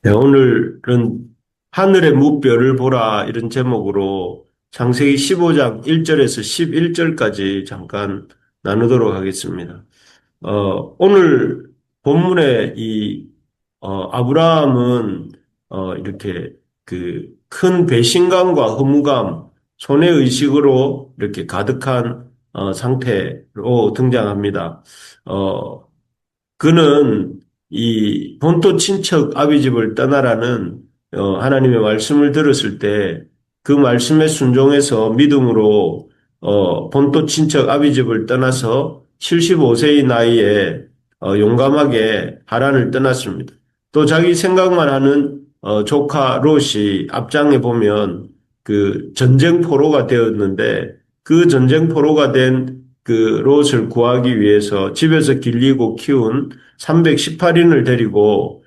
네, 오늘은 하늘의 무별을 보라 이런 제목으로 창세기 15장 1절에서 11절까지 잠깐 나누도록 하겠습니다. 오늘 본문의 아브라함은 이렇게 그 큰 배신감과 허무감, 손해의식으로 이렇게 가득한 상태로 등장합니다. 어, 그는 이 본토 친척 아비 집을 떠나라는 하나님의 말씀을 들었을 때 그 말씀에 순종해서 믿음으로 본토 친척 아비 집을 떠나서 75세의 나이에 용감하게 하란을 떠났습니다. 또 자기 생각만 하는 조카 롯이 앞장에 보면 그 전쟁 포로가 되었는데 그 전쟁 포로가 된 그 롯을 구하기 위해서 집에서 길리고 키운 318인을 데리고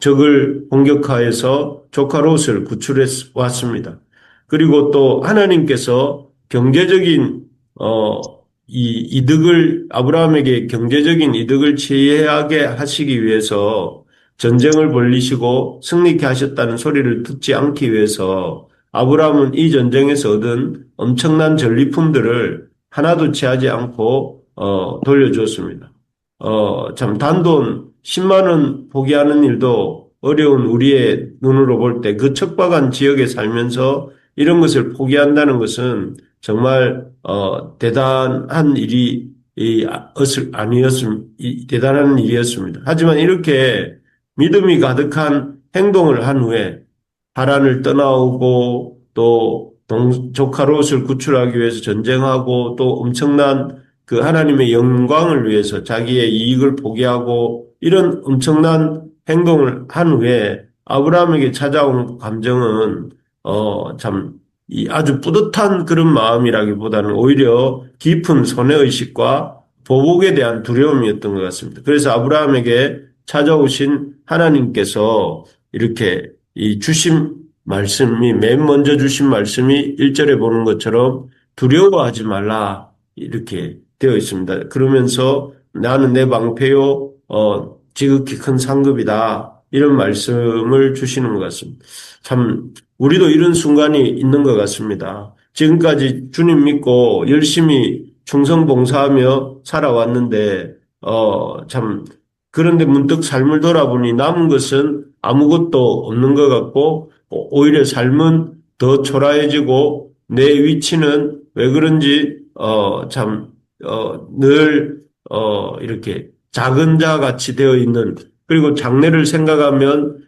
적을 공격하여서 조카 롯을 구출해 왔습니다. 그리고 또 하나님께서 경제적인 이 이득을 아브라함에게 경제적인 이득을 취하게 하시기 위해서 전쟁을 벌리시고 승리케 하셨다는 소리를 듣지 않기 위해서 아브라함은 이 전쟁에서 얻은 엄청난 전리품들을 하나도 취하지 않고 돌려주었습니다. 참 단돈 10만 원 포기하는 일도 어려운 우리의 눈으로 볼 때 그 척박한 지역에 살면서 이런 것을 포기한다는 것은 정말 대단한 일이 대단한 일이었습니다. 하지만 이렇게 믿음이 가득한 행동을 한 후에 하란을 떠나오고 또 조카 롯을 구출하기 위해서 전쟁하고 또 엄청난 그 하나님의 영광을 위해서 자기의 이익을 포기하고 이런 엄청난 행동을 한 후에 아브라함에게 찾아온 감정은 참 이 아주 뿌듯한 그런 마음이라기보다는 오히려 깊은 손해의식과 보복에 대한 두려움이었던 것 같습니다. 그래서 아브라함에게 찾아오신 하나님께서 이렇게 이 주신 말씀이 맨 먼저 주신 말씀이 1절에 보는 것처럼 두려워하지 말라 이렇게 되어 있습니다. 그러면서 나는 내 방패요 지극히 큰 상급이다 이런 말씀을 주시는 것 같습니다. 참 우리도 이런 순간이 있는 것 같습니다. 지금까지 주님 믿고 열심히 충성봉사하며 살아왔는데 참 그런데 문득 삶을 돌아보니 남은 것은 아무것도 없는 것 같고 오히려 삶은 더 초라해지고 내 위치는 왜 그런지 늘 이렇게 작은 자 같이 되어 있는 그리고 장래를 생각하면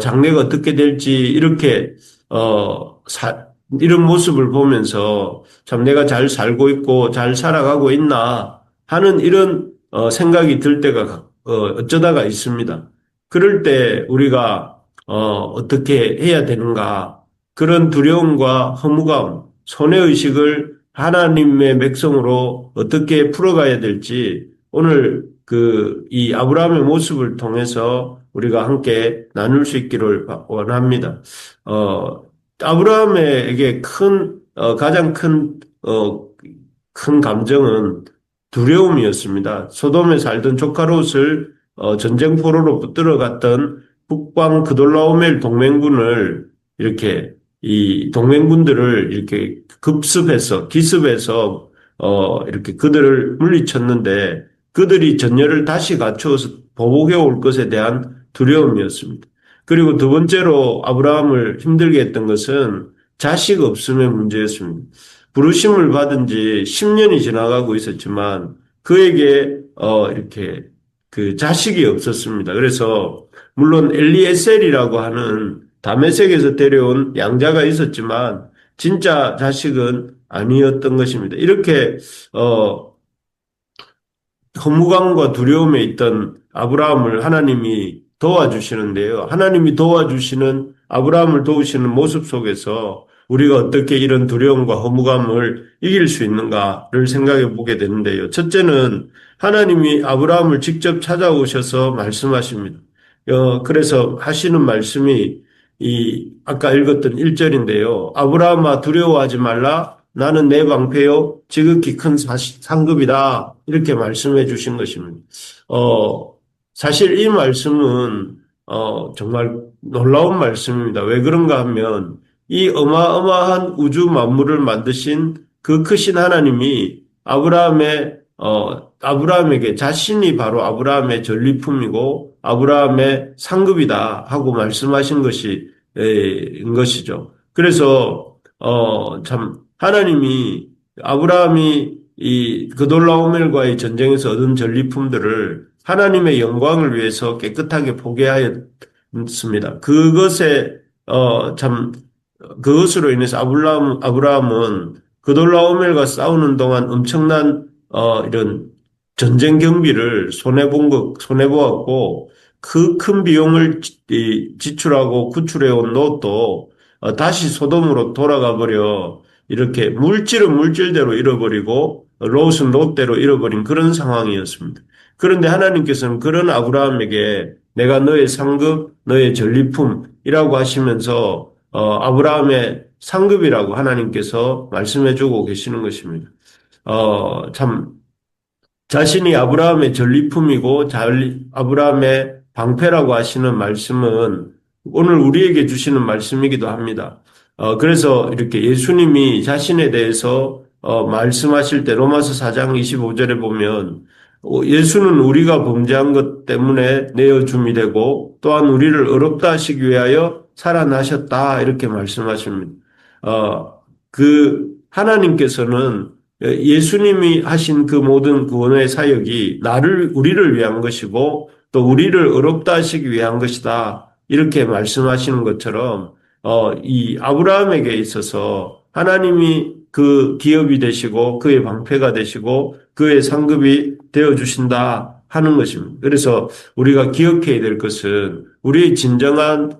장래가 어떻게 될지 이렇게 이런 모습을 보면서 참 내가 잘 살고 있고 잘 살아가고 있나 하는 이런 생각이 들 때가 어쩌다가 있습니다. 그럴 때 우리가 어떻게 해야 되는가 그런 두려움과 허무감, 손해의식을 하나님의 백성으로 어떻게 풀어가야 될지 오늘 이 아브라함의 모습을 통해서 우리가 함께 나눌 수 있기를 원합니다. 아브라함에게 가장 큰 감정은 두려움이었습니다. 소돔에 살던 조카 롯을 전쟁 포로로 붙들어 갔던 북방 그돌라오멜 동맹군을 이렇게 이 동맹군들을 이렇게 기습해서 이렇게 그들을 물리쳤는데 그들이 전열을 다시 갖추어서 보복해 올 것에 대한 두려움이었습니다. 그리고 두 번째로 아브라함을 힘들게 했던 것은 자식 없음의 문제였습니다. 부르심을 받은 지 10년이 지나가고 있었지만 그에게 이렇게 그 자식이 없었습니다. 그래서 물론 엘리에셀이라고 하는 다메섹에서 데려온 양자가 있었지만 진짜 자식은 아니었던 것입니다. 이렇게 허무감과 두려움에 있던 아브라함을 하나님이 도와주시는데요. 하나님이 도와주시는 아브라함을 도우시는 모습 속에서 우리가 어떻게 이런 두려움과 허무감을 이길 수 있는가를 생각해 보게 되는데요. 첫째는 하나님이 아브라함을 직접 찾아오셔서 말씀하십니다. 그래서 하시는 말씀이 아까 읽었던 1절인데요. 아브라함아 두려워하지 말라. 나는 내 방패요. 지극히 큰 상급이다. 이렇게 말씀해 주신 것입니다. 사실 이 말씀은 정말 놀라운 말씀입니다. 왜 그런가 하면 이 어마어마한 우주 만물을 만드신 그 크신 하나님이 아브라함에게 자신이 바로 아브라함의 전리품이고 아브라함의 상급이다 하고 말씀하신 인 것이죠. 그래서, 참, 하나님이 아브라함이 이 그돌라오멜과의 전쟁에서 얻은 전리품들을 하나님의 영광을 위해서 깨끗하게 포기하였습니다. 참, 그것으로 인해서 아브라함은 그돌라오멜과 싸우는 동안 엄청난, 이런 전쟁 경비를 손해보았고, 그 큰 비용을 지출하고 구출해온 롯도 다시 소돔으로 돌아가 버려 이렇게 물질은 물질대로 잃어버리고 롯은 롯대로 잃어버린 그런 상황이었습니다. 그런데 하나님께서는 그런 아브라함에게 내가 너의 상급, 너의 전리품이라고 하시면서 아브라함의 상급이라고 하나님께서 말씀해 주고 계시는 것입니다. 참 자신이 아브라함의 전리품이고 아브라함의 방패라고 하시는 말씀은 오늘 우리에게 주시는 말씀이기도 합니다. 그래서 이렇게 예수님이 자신에 대해서 말씀하실 때 로마서 4장 25절에 보면 예수는 우리가 범죄한 것 때문에 내어줌이 되고 또한 우리를 의롭다 하시기 위하여 살아나셨다 이렇게 말씀하십니다. 하나님께서는 예수님이 하신 그 모든 구원의 사역이 우리를 위한 것이고 또 우리를 의롭다 하시기 위한 것이다. 이렇게 말씀하시는 것처럼, 이 아브라함에게 있어서 하나님이 그 기업이 되시고 그의 방패가 되시고 그의 상급이 되어 주신다 하는 것입니다. 그래서 우리가 기억해야 될 것은 우리의 진정한,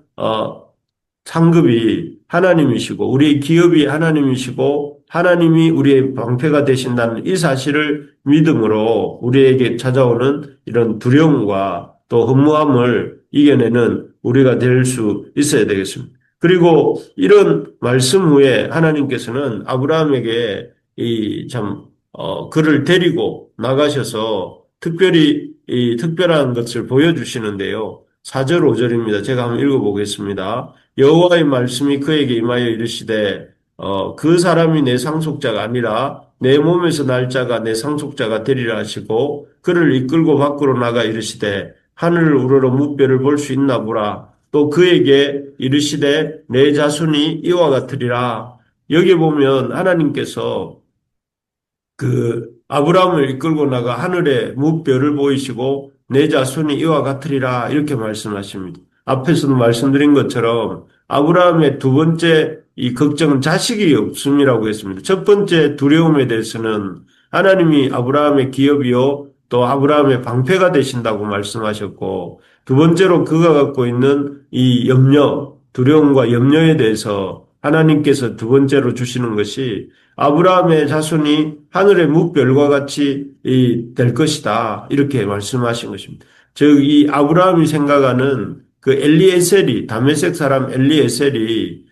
상급이 하나님이시고 우리의 기업이 하나님이시고 하나님이 우리의 방패가 되신다는 이 사실을 믿음으로 우리에게 찾아오는 이런 두려움과 또 허무함을 이겨내는 우리가 될 수 있어야 되겠습니다. 그리고 이런 말씀 후에 하나님께서는 아브라함에게 그를 데리고 나가셔서 특별히 이 특별한 것을 보여주시는데요. 4절 5절입니다. 제가 한번 읽어보겠습니다. 여호와의 말씀이 그에게 임하여 이르시되 그 사람이 내 상속자가 아니라 내 몸에서 날 자가 내 상속자가 되리라 하시고 그를 이끌고 밖으로 나가 이르시되 하늘을 우러러 무뼈를 볼 수 있나 보라. 또 그에게 이르시되 내 자손이 이와 같으리라. 여기 보면 하나님께서 그 아브라함을 이끌고 나가 하늘에 무뼈를 보이시고 내 자손이 이와 같으리라 이렇게 말씀하십니다. 앞에서도 말씀드린 것처럼 아브라함의 두 번째 이 걱정은 자식이 없음이라고 했습니다. 첫 번째 두려움에 대해서는 하나님이 아브라함의 기업이요 또 아브라함의 방패가 되신다고 말씀하셨고 두 번째로 그가 갖고 있는 이 두려움과 염려에 대해서 하나님께서 두 번째로 주시는 것이 아브라함의 자손이 하늘의 뭇별과 같이 될 것이다. 이렇게 말씀하신 것입니다. 즉, 이 아브라함이 생각하는 그 다메섹 사람 엘리에셀이,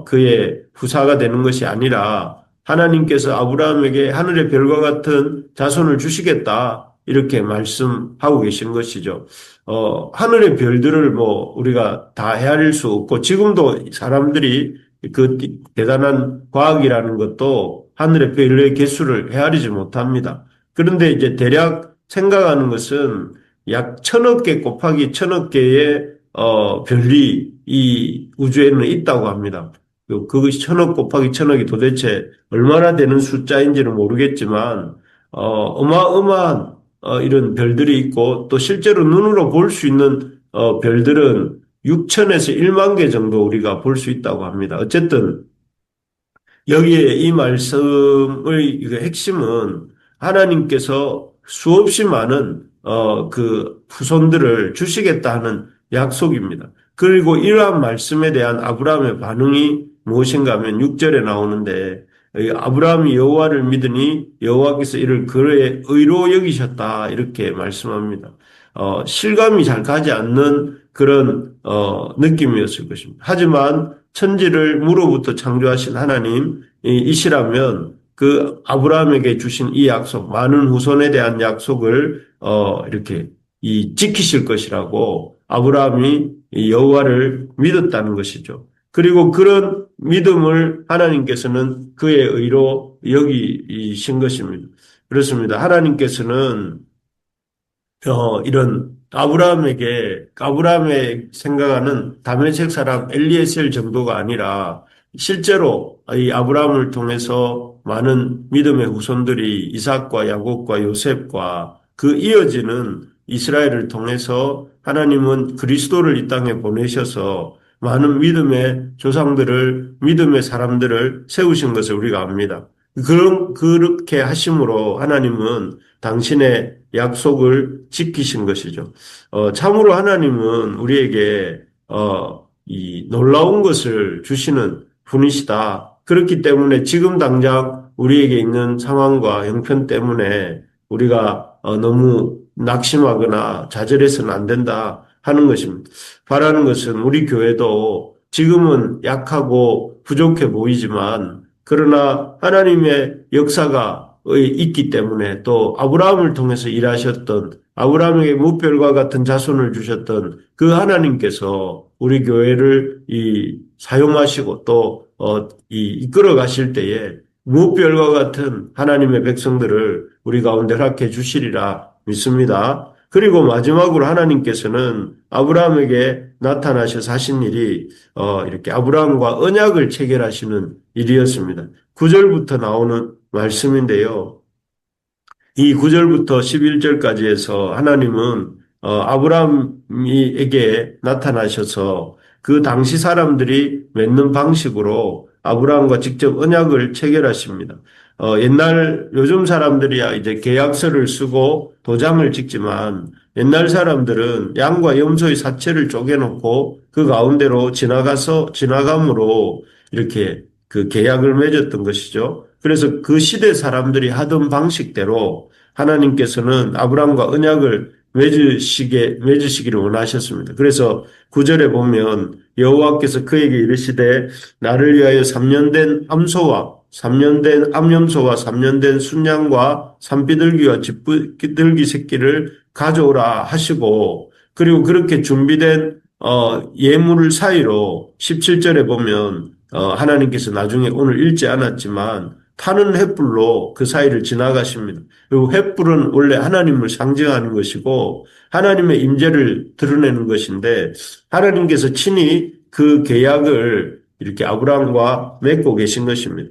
그의 후사가 되는 것이 아니라 하나님께서 아브라함에게 하늘의 별과 같은 자손을 주시겠다. 이렇게 말씀하고 계신 것이죠. 하늘의 별들을 우리가 다 헤아릴 수 없고, 지금도 사람들이 그 대단한 과학이라는 것도 하늘의 별의 개수를 헤아리지 못합니다. 그런데 이제 대략 생각하는 것은 약 1,000억 개 곱하기 1,000억 개의 별이 이 우주에는 있다고 합니다. 그것이 1,000억 곱하기 1,000억이 도대체 얼마나 되는 숫자인지는 모르겠지만 어마어마한 이런 별들이 있고 또 실제로 눈으로 볼 수 있는 별들은 6천에서 1만 개 정도 우리가 볼 수 있다고 합니다. 어쨌든 여기에 이 말씀의 핵심은 하나님께서 수없이 많은 그 후손들을 주시겠다 하는 약속입니다. 그리고 이러한 말씀에 대한 아브라함의 반응이 무엇인가 하면 6절에 나오는데 아브라함이 여호와를 믿으니 여호와께서 이를 그의 의로 여기셨다 이렇게 말씀합니다. 실감이 잘 가지 않는 그런 느낌이었을 것입니다. 하지만 천지를 무로부터 창조하신 하나님이시라면 그 아브라함에게 주신 이 약속, 많은 후손에 대한 약속을 이렇게 이 지키실 것이라고 아브라함이 이 여호와를 믿었다는 것이죠. 그리고 그런 믿음을 하나님께서는 그의 의로 여기신 것입니다. 그렇습니다. 하나님께서는 이런 아브라함의 생각하는 다메섹 사람 엘리에셀 정도가 아니라 실제로 이 아브라함을 통해서 많은 믿음의 후손들이 이삭과 야곱과 요셉과 그 이어지는 이스라엘을 통해서 하나님은 그리스도를 이 땅에 보내셔서 많은 믿음의 조상들을, 믿음의 사람들을 세우신 것을 우리가 압니다. 그렇게 하심으로 하나님은 당신의 약속을 지키신 것이죠. 참으로 하나님은 우리에게, 이 놀라운 것을 주시는 분이시다. 그렇기 때문에 지금 당장 우리에게 있는 상황과 형편 때문에 우리가 너무 낙심하거나 좌절해서는 안 된다 하는 것입니다. 바라는 것은 우리 교회도 지금은 약하고 부족해 보이지만 그러나 하나님의 역사가 있기 때문에 또 아브라함을 통해서 일하셨던 아브라함에게 무별과 같은 자손을 주셨던 그 하나님께서 우리 교회를 사용하시고 또 이끌어 가실 때에 무별과 같은 하나님의 백성들을 우리 가운데 허락해 주시리라 믿습니다. 그리고 마지막으로 하나님께서는 아브라함에게 나타나셔서 하신 일이 이렇게 아브라함과 언약을 체결하시는 일이었습니다. 9절부터 나오는 말씀인데요. 이 9절부터 11절까지 해서 하나님은 아브라함에게 나타나셔서 그 당시 사람들이 맺는 방식으로 아브라함과 직접 언약을 체결하십니다. 요즘 사람들이야 이제 계약서를 쓰고 도장을 찍지만 옛날 사람들은 양과 염소의 사체를 쪼개놓고 그 가운데로 지나감으로 이렇게 그 계약을 맺었던 것이죠. 그래서 그 시대 사람들이 하던 방식대로 하나님께서는 아브라함과 언약을 맺으시기를 원하셨습니다. 그래서 9절에 보면 여호와께서 그에게 이르시되 나를 위하여 3년 된 암소와 3년 된 암염소와 3년 된 순양과 산비둘기와 쥐비둘기 새끼를 가져오라 하시고 그리고 그렇게 준비된 예물 사이로 17절에 보면 하나님께서 나중에 오늘 읽지 않았지만 타는 횃불로 그 사이를 지나가십니다. 그리고 횃불은 원래 하나님을 상징하는 것이고 하나님의 임재를 드러내는 것인데 하나님께서 친히 그 계약을 이렇게 아브라함과 맺고 계신 것입니다.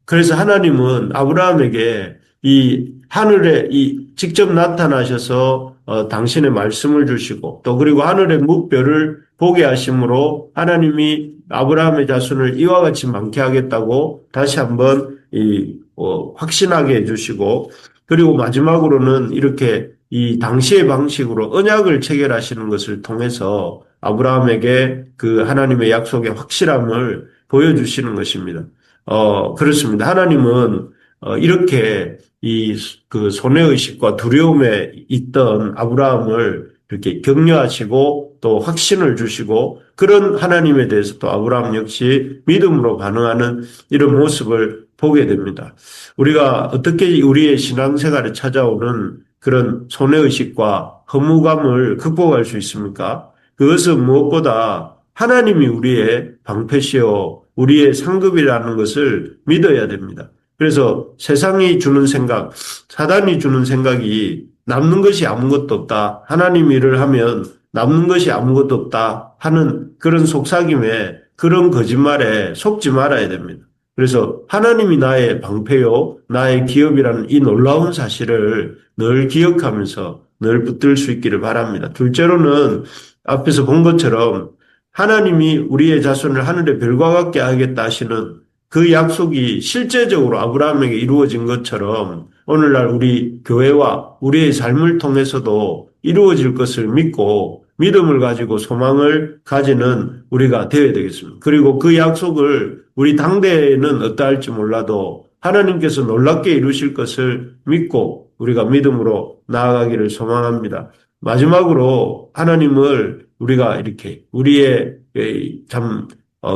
그래서 하나님은 아브라함에게 이 하늘에 직접 나타나셔서 당신의 말씀을 주시고 또 그리고 하늘의 뭇별을 보게 하심으로 하나님이 아브라함의 자손을 이와 같이 많게 하겠다고 다시 한번 확신하게 해주시고 그리고 마지막으로는 이렇게 이 당시의 방식으로 언약을 체결하시는 것을 통해서 아브라함에게 그 하나님의 약속의 확실함을 보여주시는 것입니다. 그렇습니다. 하나님은 이렇게 그 손해의식과 두려움에 있던 아브라함을 이렇게 격려하시고 또 확신을 주시고 그런 하나님에 대해서 또 아브라함 역시 믿음으로 반응하는 이런 모습을 보게 됩니다. 우리가 어떻게 우리의 신앙생활에 찾아오는 그런 손해의식과 허무감을 극복할 수 있습니까? 그것은 무엇보다 하나님이 우리의 방패시요 우리의 상급이라는 것을 믿어야 됩니다. 그래서 세상이 주는 생각, 사단이 주는 생각이 남는 것이 아무것도 없다. 하나님 일을 하면 남는 것이 아무것도 없다 하는 그런 속삭임에 그런 거짓말에 속지 말아야 됩니다. 그래서 하나님이 나의 방패요, 나의 기업이라는 이 놀라운 사실을 늘 기억하면서 늘 붙들 수 있기를 바랍니다. 둘째로는 앞에서 본 것처럼 하나님이 우리의 자손을 하늘의 별과 같게 하겠다 하시는 그 약속이 실제적으로 아브라함에게 이루어진 것처럼 오늘날 우리 교회와 우리의 삶을 통해서도 이루어질 것을 믿고 믿음을 가지고 소망을 가지는 우리가 되어야 되겠습니다. 그리고 그 약속을 우리 당대에는 어떠할지 몰라도 하나님께서 놀랍게 이루실 것을 믿고 우리가 믿음으로 나아가기를 소망합니다. 마지막으로 하나님을 우리가 이렇게 우리의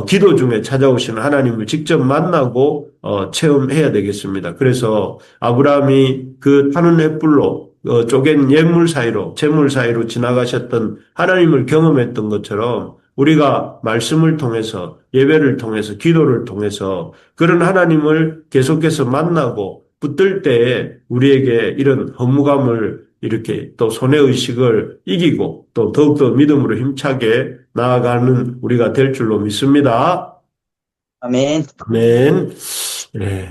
기도 중에 찾아오시는 하나님을 직접 만나고 체험해야 되겠습니다. 그래서 아브라함이 그 타는 횃불로 쪼갠 예물 사이로, 재물 사이로 지나가셨던 하나님을 경험했던 것처럼 우리가 말씀을 통해서, 예배를 통해서, 기도를 통해서 그런 하나님을 계속해서 만나고 붙들 때에 우리에게 이런 허무감을 이렇게 또 손해의식을 이기고 또 더욱더 믿음으로 힘차게 나아가는 우리가 될 줄로 믿습니다. 아멘. 아멘. 네.